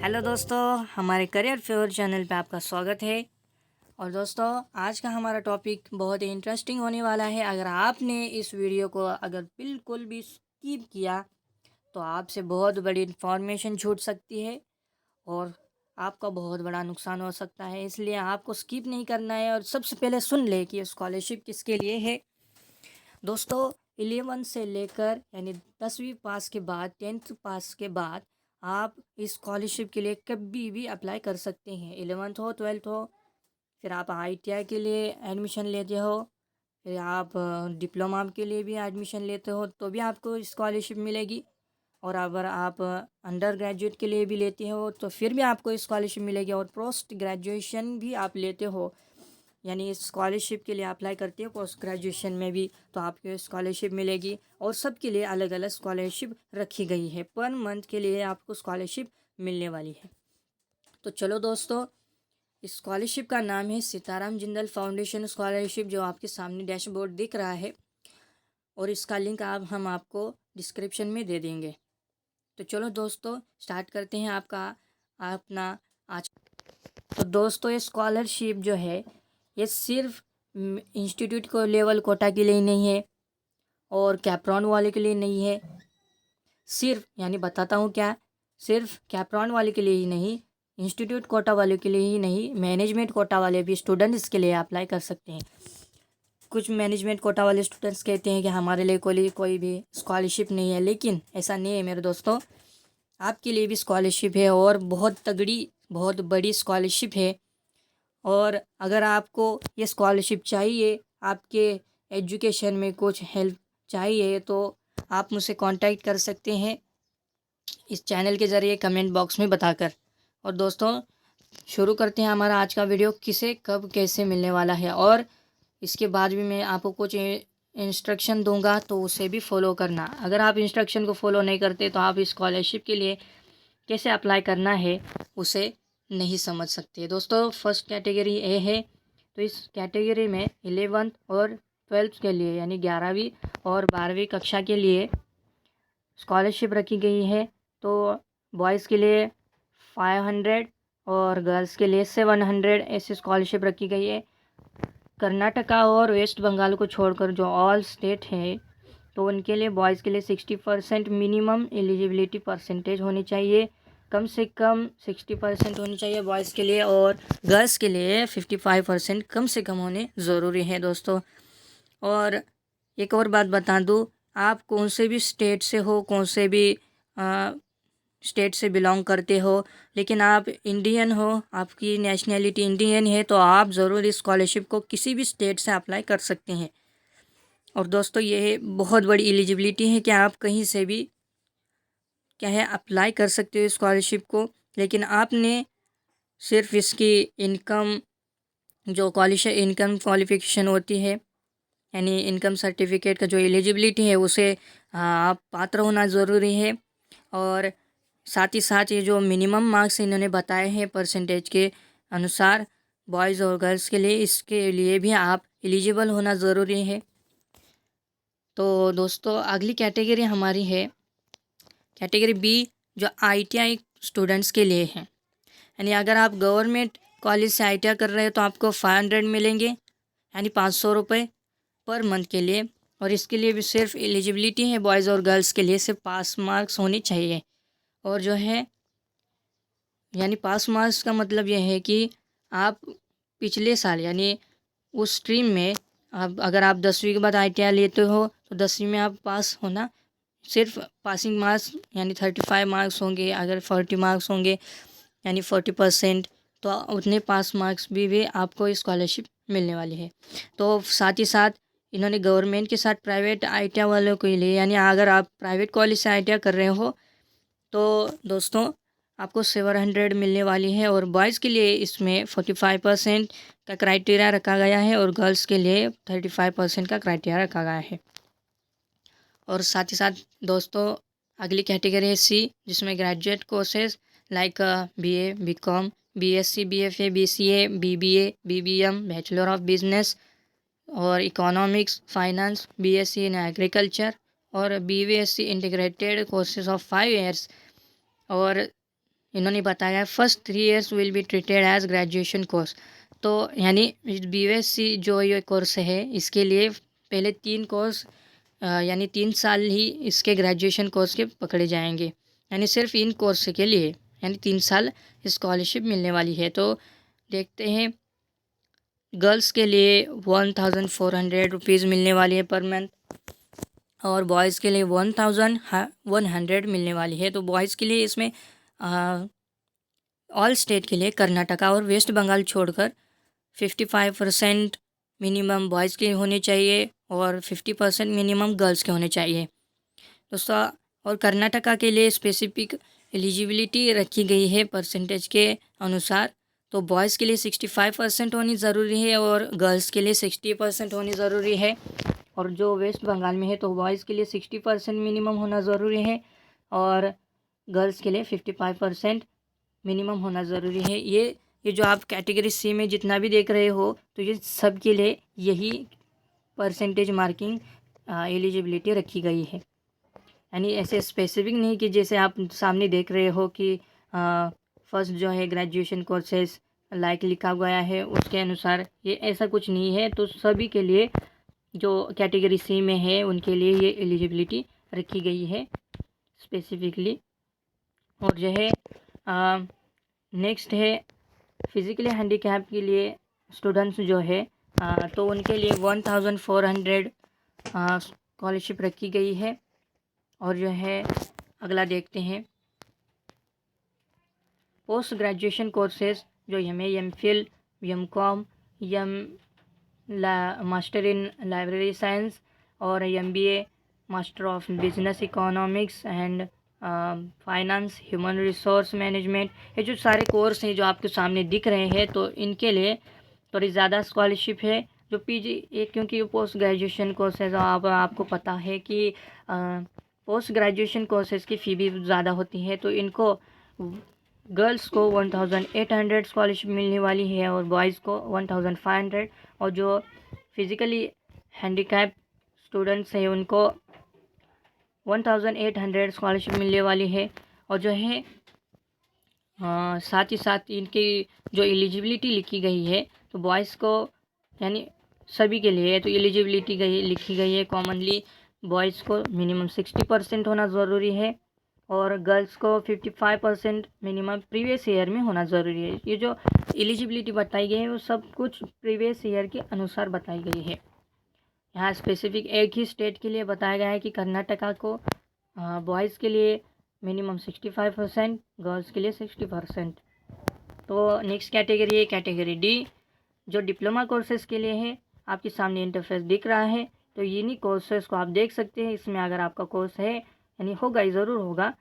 Hello दोस्तों, हमारे career favour channel पे आपका स्वागत है। और दोस्तों, आज का हमारा टॉपिक बहुत ही इंटरेस्टिंग होने वाला है। अगर आपने इस वीडियो को अगर बिल्कुल भी स्किप किया तो आपसे बहुत बड़ी इन्फॉर्मेशन छूट सकती है और आपका बहुत बड़ा नुकसान हो सकता है। इसलिए आपको स्किप नहीं करना है और सबसे पहले सुन ले कि स्कॉलरशिप किसके लिए है। दोस्तों, 11 से लेकर यानी 10वीं पास के बाद 10th पास के बाद आप इस स्कॉलरशिप के लिए कभी भी अप्लाई कर सकते हैं। 11th हो 12th हो, फिर आप आईटीआई के लिए एडमिशन लेते हो, फिर आप डिप्लोमा के लिए भी एडमिशन लेते हो तो भी आपको स्कॉलरशिप मिलेगी। और अगर आप अंडर ग्रेजुएट के लिए भी लेते हो तो फिर भी आपको स्कॉलरशिप मिलेगी। और पोस्ट ग्रेजुएशन भी आप लेते हो यानी स्कॉलरशिप के लिए अप्लाई करते हो पोस्ट ग्रेजुएशन में भी तो आपको स्कॉलरशिप मिलेगी। और सबके लिए अलग अलग स्कॉलरशिप रखी गई है, पर मंथ के लिए आपको स्कॉलरशिप मिलने वाली है। तो चलो दोस्तों, इस स्कॉलरशिप का नाम है सीताराम जिंदल फाउंडेशन स्कॉलरशिप, जो आपके सामने डैशबोर्ड दिख रहा है और इसका लिंक हम आपको डिस्क्रिप्शन में दे देंगे। तो चलो दोस्तों, स्टार्ट करते हैं आपका अपना आज। तो दोस्तों, ये स्कॉलरशिप जो है ये सिर्फ इंस्टीट्यूट को लेवल कोटा के लिए नहीं है और कैप्रॉन वाले के लिए नहीं है। सिर्फ यानी बताता हूँ क्या, सिर्फ कैप्रॉन वाले के लिए ही नहीं, इंस्टीट्यूट कोटा वाले के लिए ही नहीं, मैनेजमेंट कोटा वाले भी स्टूडेंट इसके लिए अप्लाई कर सकते हैं। कुछ मैनेजमेंट कोटा वाले स्टूडेंट्स कहते हैं कि हमारे लिए कोई भी स्कॉलरशिप नहीं है, लेकिन ऐसा नहीं है मेरे दोस्तों। आपके लिए भी स्कॉलरशिप है और बहुत तगड़ी बहुत बड़ी स्कॉलरशिप है। और अगर आपको ये स्कॉलरशिप चाहिए, आपके एजुकेशन में कुछ हेल्प चाहिए, तो आप मुझसे कांटेक्ट कर सकते हैं इस चैनल के ज़रिए कमेंट बॉक्स में बताकर। और दोस्तों, शुरू करते हैं हमारा आज का वीडियो, किसे कब कैसे मिलने वाला है। और इसके बाद भी मैं आपको कुछ इंस्ट्रक्शन दूंगा तो उसे भी फॉलो करना। अगर आप इंस्ट्रक्शन को फॉलो नहीं करते तो आप स्कॉलरशिप के लिए कैसे अप्लाई करना है उसे नहीं समझ सकते। दोस्तों, फर्स्ट कैटेगरी ए है, तो इस कैटेगरी में 11th और 12th के लिए यानी 11वीं और 12वीं कक्षा के लिए स्कॉलरशिप रखी गई है। तो बॉयज़ के लिए 500 और गर्ल्स के लिए 700 ऐसी स्कॉलरशिप रखी गई है। कर्नाटका और वेस्ट बंगाल को छोड़कर जो ऑल स्टेट है तो उनके लिए बॉयज़ के लिए 60% मिनिमम एलिजिबिलिटी परसेंटेज होनी चाहिए, कम से कम 60% होनी चाहिए बॉयज़ के लिए, और गर्ल्स के लिए 55% कम से कम होने ज़रूरी है दोस्तों। और एक और बात बता दूँ, आप कौन से भी स्टेट से हो, कौन से भी स्टेट से बिलोंग करते हो, लेकिन आप इंडियन हो, आपकी नेशनैलिटी इंडियन है, तो आप ज़रूर इस स्कॉलरशिप को किसी भी स्टेट से अप्लाई कर सकते हैं। और दोस्तों, ये बहुत बड़ी एलिजिबिलिटी है कि आप कहीं से भी क्या है अप्लाई कर सकते हो स्कॉलरशिप को। लेकिन आपने सिर्फ इसकी इनकम जो इनकम क्वालिफिकेशन होती है यानी इनकम सर्टिफिकेट का जो एलिजिबिलिटी है उसे आप पात्र होना ज़रूरी है। और साथ ही साथ ये जो मिनिमम मार्क्स इन्होंने बताए हैं परसेंटेज के अनुसार बॉयज़ और गर्ल्स के लिए, इसके लिए भी आप एलिजिबल होना ज़रूरी है। तो दोस्तों, अगली कैटेगरी हमारी है कैटेगरी बी, जो आईटीआई स्टूडेंट्स के लिए है। यानी अगर आप गवर्नमेंट कॉलेज से आईटीआई कर रहे हो तो आपको 500 मिलेंगे यानी 500 रुपये पर मंथ के लिए। और इसके लिए भी सिर्फ एलिजिबिलिटी है बॉयज़ और गर्ल्स के लिए, सिर्फ पास मार्क्स होने चाहिए। और जो है यानी पास मार्क्स का मतलब यह है कि आप पिछले साल यानी उस स्ट्रीम में आप अगर आप 10वीं के बाद आईटीआई लेते हो तो 10वीं में आप पास होना, सिर्फ पासिंग मार्क्स यानी 35 मार्क्स होंगे। अगर 40 मार्क्स होंगे यानी 40%, तो उतने पास मार्क्स भी आपको स्कॉलरशिप मिलने वाली है। तो साथ ही साथ इन्होंने गवर्नमेंट के साथ प्राइवेट आईटीआई वालों के लिए यानी अगर आप प्राइवेट कॉलेज से आईटीआई कर रहे हो तो दोस्तों आपको 700 मिलने वाली है। और बॉयज़ के लिए इसमें 45% का क्राइटेरिया रखा गया है और गर्ल्स के लिए 35% का क्राइटेरिया रखा गया है। और साथ ही साथ दोस्तों, अगली कैटेगरी है सी, जिसमें graduate courses like BA, BCom, BSc, BFA, BCA, BBA, BBM, bachelor of business और economics, finance, BSc in agriculture और BVSc integrated courses of 5 years। और इन्होंने बताया first 3 years will be treated as graduation course. तो यानी BSc जो ये course है इसके लिए पहले 3 कोर्स यानी 3 साल ही इसके ग्रेजुएशन कोर्स के पकड़े जाएंगे, यानी सिर्फ इन कोर्स के लिए यानी 3 साल स्कॉलरशिप मिलने वाली है। तो देखते हैं, गर्ल्स के लिए 1400 रुपीज़ मिलने वाली है पर मंथ, और बॉयज़ के लिए 1100 मिलने वाली है। तो बॉयज़ के लिए इसमें ऑल स्टेट के लिए कर्नाटका और वेस्ट बंगाल छोड़कर 55% मिनिमम बॉयज़ के होने चाहिए और 50% मिनिमम गर्ल्स के होने चाहिए दोस्तों। और कर्नाटका के लिए स्पेसिफिक एलिजिबिलिटी रखी गई है परसेंटेज के अनुसार। तो बॉयज़ के लिए 65% होनी ज़रूरी है और गर्ल्स के लिए 60% होनी ज़रूरी है। और जो वेस्ट बंगाल में है तो बॉयज़ के लिए 60% मिनिमम होना ज़रूरी है और गर्ल्स के लिए 55% मिनिमम होना ज़रूरी है। ये जो आप कैटेगरी सी में जितना भी देख रहे हो तो ये सब के लिए यही परसेंटेज मार्किंग एलिजिबिलिटी रखी गई है, यानी ऐसे स्पेसिफिक नहीं कि जैसे आप सामने देख रहे हो कि फर्स्ट जो है ग्रेजुएशन कोर्सेज लाइक लिखा गया है उसके अनुसार, ये ऐसा कुछ नहीं है। तो सभी के लिए जो कैटेगरी सी में है उनके लिए ये एलिजिबिलिटी रखी गई है स्पेसिफिकली। और जो है नेक्स्ट है फिज़िकली हैंडीकैप के लिए स्टूडेंट्स जो है तो उनके लिए 1400 स्कॉलरशिप रखी गई है। और जो है अगला देखते हैं, पोस्ट ग्रेजुएशन कोर्सेज जो MA, MPhil, MCom, master in library science और MBA, master of business economics and finance, human resource management, ये जो सारे कोर्स हैं जो आपके सामने दिख रहे हैं तो इनके लिए थोड़ी ज़्यादा स्कॉलरशिप है। जो PG एक, क्योंकि पोस्ट ग्रेजुएशन कोर्सेज आपको पता है कि पोस्ट ग्रेजुएशन कोर्सेज की फ़ी भी ज़्यादा होती है। तो इनको गर्ल्स को 1800 स्कॉलरशिप मिलने वाली है और बॉयज़ को 1500। और जो फिज़िकली हैंडीकैप स्टूडेंट्स हैं उनको 1800 स्कॉलरशिप मिलने वाली है। और जो है साथ ही साथ इनकी जो एलिजिबिलिटी लिखी गई है तो बॉयज़ को यानी सभी के लिए तो एलिजिबिलिटी लिखी गई है कॉमनली बॉयज़ को मिनिमम 60% होना ज़रूरी है और गर्ल्स को 55% मिनिमम प्रीवियस ईयर में होना ज़रूरी है। ये जो एलिजिबिलिटी बताई गई है वो सब कुछ प्रीवियस ईयर के अनुसार बताई गई है। यहाँ स्पेसिफिक एक ही स्टेट के लिए बताया गया है कि कर्नाटका को बॉयज़ के लिए मिनिमम 65%, गर्ल्स के लिए 60%। तो नेक्स्ट कैटेगरी है कैटेगरी डी जो डिप्लोमा कोर्सेज़ के लिए है। आपके सामने इंटरफेस दिख रहा है तो इन्हीं कोर्सेज़ को आप देख सकते हैं। इसमें अगर आपका कोर्स है यानी होगा ही ज़रूर होगा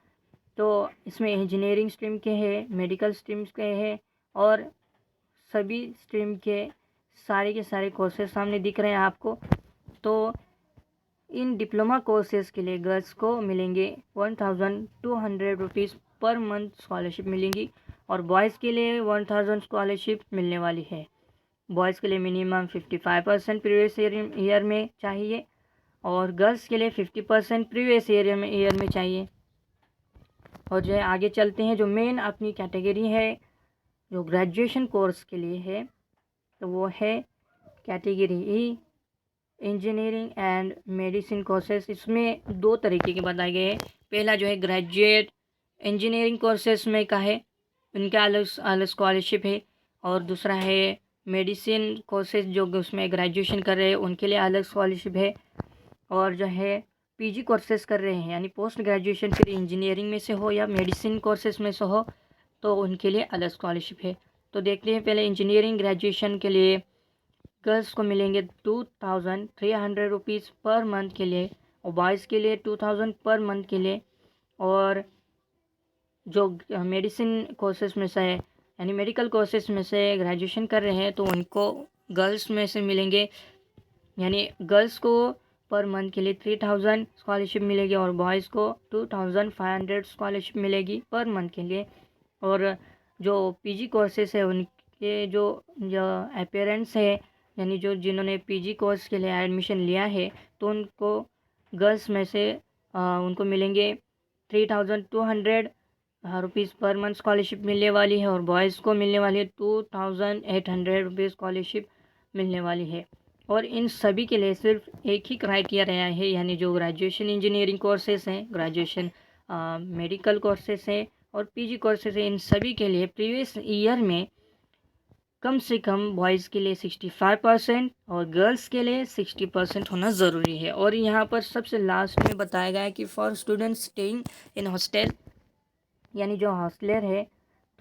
तो इसमें इंजीनियरिंग स्ट्रीम के हैं, मेडिकल स्ट्रीम्स के हैं और सभी स्ट्रीम के सारे कोर्सेज सामने दिख रहे हैं आपको। तो इन डिप्लोमा कोर्सेज़ के लिए गर्ल्स को मिलेंगे 1200 रुपीज़ पर मंथ स्कॉलरशिप मिलेंगी और बॉयज़ के लिए 1000 स्कॉलरशिप मिलने वाली है। बॉयज़ के लिए मिनिमम 55% प्रीवियस ईयर में चाहिए और गर्ल्स के लिए 50% प्रीवियस ईयर में चाहिए। और जो है आगे चलते हैं, जो मेन अपनी कैटेगरी है जो ग्रेजुएशन कोर्स के लिए है तो वो है category E engineering and medicine courses. इसमें 2 तरीके के बताए गए हैं। पहला जो है ग्रेजुएट इंजीनियरिंग कोर्सेज में का है, उनका अलग अलग स्कॉलरशिप है। और दूसरा है मेडिसिन कोर्सेज जो उसमें ग्रेजुएशन कर रहे हैं उनके लिए अलग स्कॉलरशिप है। और जो है PG कोर्सेज कर रहे हैं यानी पोस्ट ग्रेजुएशन फिर इंजीनियरिंग में से हो या मेडिसिन कोर्सेज में से हो तो उनके लिए अलग स्कॉलरशिप है। तो देखते हैं पहले इंजीनियरिंग ग्रेजुएशन के लिए गर्ल्स को मिलेंगे 2300 रुपीज़ पर मंथ के लिए और बॉयज़ के लिए 2000 पर मंथ के लिए। और जो मेडिसिन कोर्सेज में से यानी मेडिकल कोर्सेज में से ग्रेजुएशन कर रहे हैं तो उनको गर्ल्स में से मिलेंगे, यानी गर्ल्स को पर मंथ के लिए 3000 स्कॉलरशिप मिलेगी और बॉयज़ को 2500 स्कॉलरशिप मिलेगी पर मंथ के लिए। और जो PG कोर्सेज है उनके जो अपेरेंट्स है यानी जो जिन्होंने PG कोर्स के लिए एडमिशन लिया है तो उनको गर्ल्स में से उनको मिलेंगे 3200 रुपीज़ पर मंथ स्कॉलरशिप मिलने वाली है और बॉयज़ को मिलने वाली है 2800 स्कॉलरशिप मिलने वाली है। और इन सभी के लिए सिर्फ एक ही क्राइटेरिया है, यानी जो ग्रेजुएशन इंजीनियरिंग कोर्सेज़ हैं, ग्रेजुएशन मेडिकल कोर्सेज़ हैं और पीजी कोर्सेज़ हैं, इन सभी के लिए प्रीवियस ईयर में कम से कम बॉयज़ के लिए 65% और गर्ल्स के लिए 60% होना ज़रूरी है। और यहाँ पर सबसे लास्ट में बताया गया है कि for students staying in hostel, यानी जो हॉस्टलर है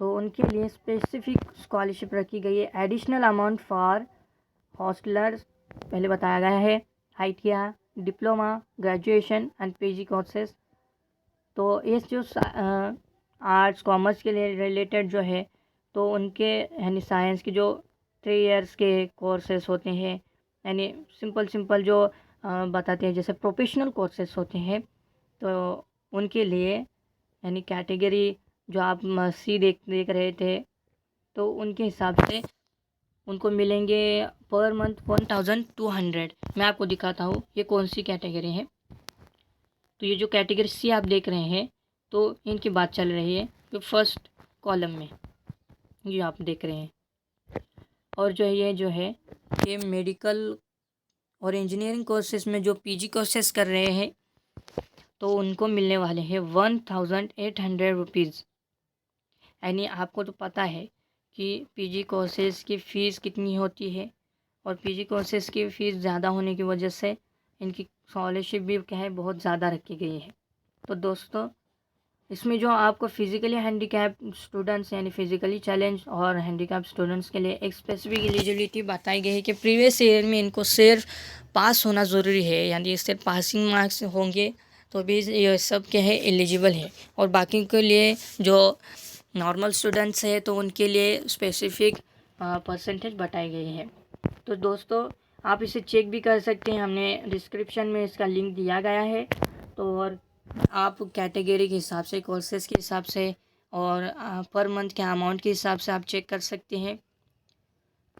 तो उनके लिए स्पेसिफिक स्कॉलरशिप रखी गई है। एडिशनल अमाउंट फॉर हॉस्टलर्स पहले बताया गया है, ITI, diploma, graduation and PG courses. तो ये जो आर्ट्स कॉमर्स के लिए रिलेटेड जो है तो उनके यानी साइंस के जो 3 इयर्स के कोर्सेज होते हैं, यानी सिंपल जो बताते हैं जैसे प्रोफेशनल कोर्सेज होते हैं, तो उनके लिए यानी कैटेगरी जो आप सी देख रहे थे तो उनके हिसाब से उनको मिलेंगे पर मंथ 1200। मैं आपको दिखाता हूँ ये कौन सी कैटेगरी है। तो ये जो कैटेगरी सी आप देख रहे हैं तो इनकी बात चल रही है, जो फर्स्ट कॉलम में ये आप देख रहे हैं। और जो है ये मेडिकल और इंजीनियरिंग कोर्सेज में जो पीजी कोर्सेज कर रहे हैं तो उनको मिलने वाले हैं 1800 रुपीज़। यानी आपको तो पता है कि पीजी कोर्सेज की फ़ीस कितनी होती है और पीजी कोर्सेज की फ़ीस ज़्यादा होने की वजह से इनकी स्कॉलरशिप भी क्या है बहुत ज़्यादा रखी गई है। तो दोस्तों इसमें जो आपको फिज़िकली हैंडीकैप स्टूडेंट्स यानी फिज़िकली चैलेंज और हैंडीकैप स्टूडेंट्स के लिए एक स्पेसिफिक एलिजिबिलिटी बताई गई है कि प्रीवियस ईयर में इनको सिर्फ पास होना ज़रूरी है, यानी सिर्फ पासिंग मार्क्स होंगे तो भी ये सब क्या है एलिजिबल है। और बाकी के लिए जो नॉर्मल स्टूडेंट्स है तो उनके लिए स्पेसिफिक परसेंटेज बताई गई है। तो दोस्तों आप इसे चेक भी कर सकते हैं, हमने डिस्क्रिप्शन में इसका लिंक दिया गया है। तो और आप कैटेगरी के हिसाब से, कोर्सेज़ के हिसाब से और पर मंथ के अमाउंट के हिसाब से आप चेक कर सकते हैं।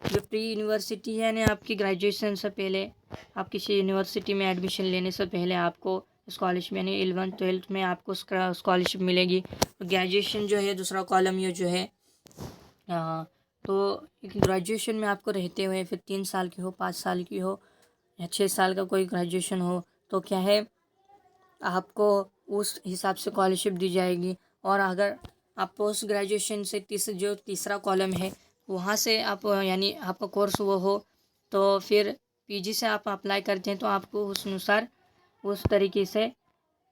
जो प्री यूनिवर्सिटी है यानी आपकी ग्रेजुएशन से पहले, आप किसी यूनिवर्सिटी में एडमिशन लेने से पहले आपको स्कॉलरशिप यानी 11th-12th में आपको स्कॉलरशिप मिलेगी। ग्रेजुएशन जो है दूसरा कॉलम ये जो है तो ग्रेजुएशन में आपको रहते हुए फिर 3 साल की हो, 5 साल की हो या 6 साल का कोई ग्रेजुएशन हो तो क्या है आपको उस हिसाब से स्कॉलरशिप दी जाएगी। और अगर आप पोस्ट ग्रेजुएशन से तीसरा कॉलम है वहाँ से आप यानी आपका कोर्स वो हो तो फिर पीजी से आप अप्लाई करते हैं तो आपको उस अनुसार उस तरीके से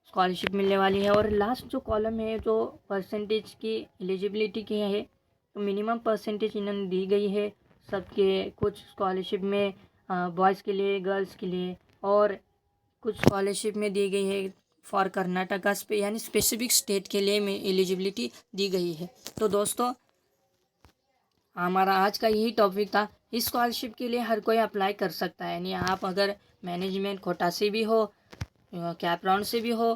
स्कॉलरशिप मिलने वाली है। और लास्ट जो कॉलम है जो परसेंटेज की एलिजिबिलिटी की है तो मिनिमम परसेंटेज इन्होंने दी गई है सबके, कुछ स्कॉलरशिप में बॉयज़ के लिए, गर्ल्स के लिए, और कुछ स्कॉलरशिप में दी गई है फॉर कर्नाटका यानी स्पेसिफिक स्टेट के लिए में एलिजिबिलिटी दी गई है। तो दोस्तों हमारा आज का यही टॉपिक था। इस स्कॉलरशिप के लिए हर कोई अप्लाई कर सकता है, यानी आप अगर मैनेजमेंट कोटा से भी हो, कैप राउंड से भी हो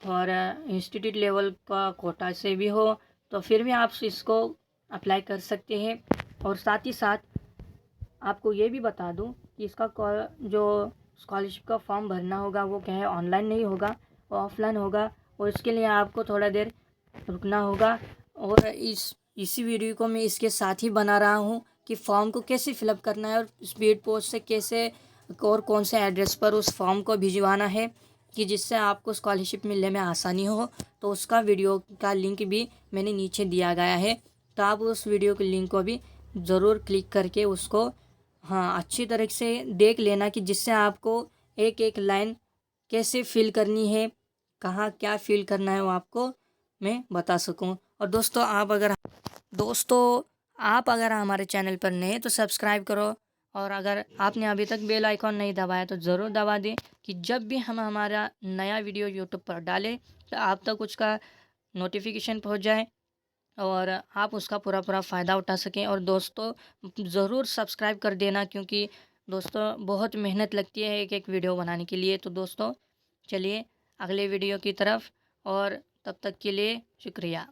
और इंस्टीट्यूट लेवल का कोटा से भी हो तो फिर भी आप इसको अप्लाई कर सकते हैं। और साथ ही साथ आपको ये भी बता दूं कि इसका जो स्कॉलरशिप का फॉर्म भरना होगा वो क्या है ऑनलाइन नहीं होगा, वो ऑफलाइन होगा और इसके लिए आपको थोड़ा देर रुकना होगा। और इसी वीडियो को मैं इसके साथ ही बना रहा हूँ कि फॉर्म को कैसे फिलअप करना है और स्पीड पोस्ट से कैसे और कौन से एड्रेस पर उस फॉर्म को भिजवाना है कि जिससे आपको स्कॉलरशिप मिलने में आसानी हो। तो उसका वीडियो का लिंक भी मैंने नीचे दिया गया है, तो आप उस वीडियो के लिंक को भी ज़रूर क्लिक करके उसको अच्छी तरह से देख लेना कि जिससे आपको एक एक लाइन कैसे फिल करनी है, कहाँ क्या फिल करना है वो आपको मैं बता सकूं। और दोस्तों आप अगर हमारे चैनल पर नए हैं तो सब्सक्राइब करो, और अगर आपने अभी तक बेल आइकॉन नहीं दबाया तो ज़रूर दबा दें कि जब भी हम हमारा नया वीडियो यूट्यूब पर डालें तो आप तक उसका नोटिफिकेशन पहुंच जाए और आप उसका पूरा फ़ायदा उठा सकें। और दोस्तों ज़रूर सब्सक्राइब कर देना क्योंकि दोस्तों बहुत मेहनत लगती है एक एक वीडियो बनाने के लिए। तो दोस्तों चलिए अगले वीडियो की तरफ, और तब तक के लिए शुक्रिया।